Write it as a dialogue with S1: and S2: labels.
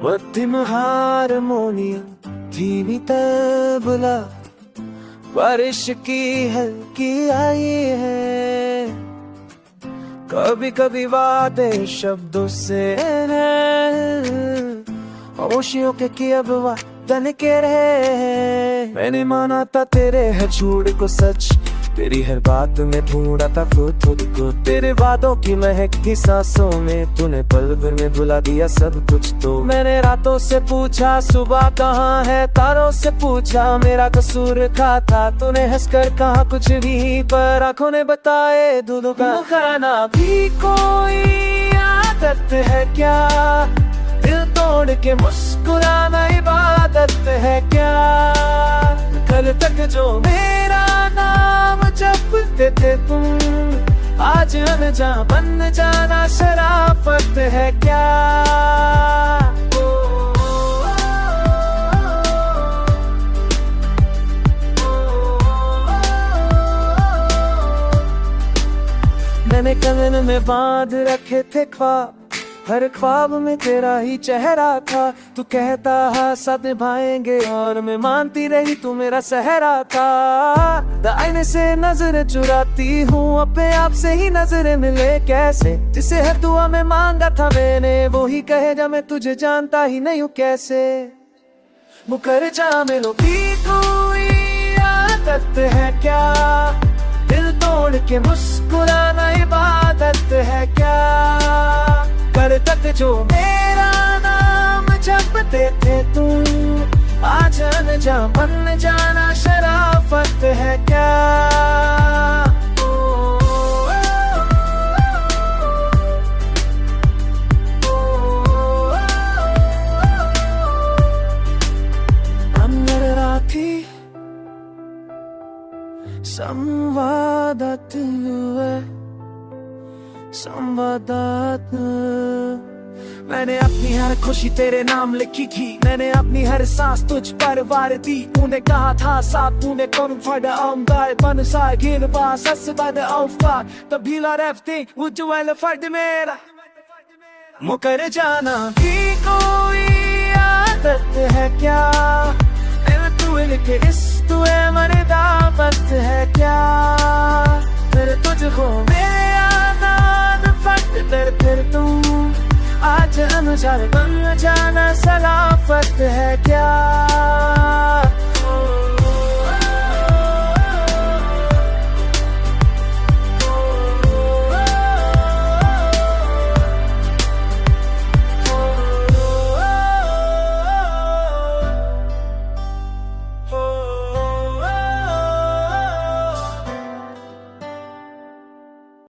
S1: मध्यम हारमोनियम धीमी तबला बारिश की हल्की आई है। कभी कभी वादे शब्दों से खामोशियों के की अब वादन के रहे। मैंने माना था तेरे हर झूठ को सच, तेरी हर बात में ढूंढा था खुद को। तेरे वादों की महक थी सांसों में, तूने पल भर में भुला दिया सब कुछ। तो मैंने रातों से पूछा सुबह कहाँ है, तारों से पूछा मेरा कसूर क्या था। तूने हंसकर कहा कुछ भी, पर आंखों ने बताए दूधों का खाना भी कोई आदत है क्या। दिल तोड़ के मुस्कुराना इबादत है क्या। कल तक जो मेरा नाम जपते थे तुम, आज अनजान बन जाना शराफत है क्या। मैंने कंगन में बांध रखे थे ख्वाब, हर ख्वाब में तेरा ही चेहरा था। तू कहता हा साथ निभाएंगे, और मैं मानती रही तू मेरा सहरा था। आईने से नजर चुराती हूँ, अपने आप से ही नजरें मिले कैसे। जिसे हर दुआ में मांगा था मैंने, वो ही कहे जा मैं तुझे जानता ही नहीं हूँ कैसे। मुकर जा मिलो भी कोई आदत है क्या। दिल तोड़ के मुस्कुराना इबादत है क्या। कल तक जो मेरा नाम जपते थे तुम, आज अनजान बन जाना शराफत है क्या। अंदर राती संवादत संवादत। मैंने अपनी हर खुशी तेरे नाम लिखी थी, मैंने अपनी हर सांस तुझ पर वार दी। तूने कहा था साथ तूने कौन फायदा आमदार बन सा गिर पास सस बाद aufwacht, तब भी ला रफ्ते उज्जवल फर्द मेरा। मुकर जाना भी कोई आदत है क्या। तू लिखे इस तुए मरे दावत है क्या। फिर तुझको मेरे आदान फट फिर तुम, आज अनुसार बन जाना सलाफत है क्या।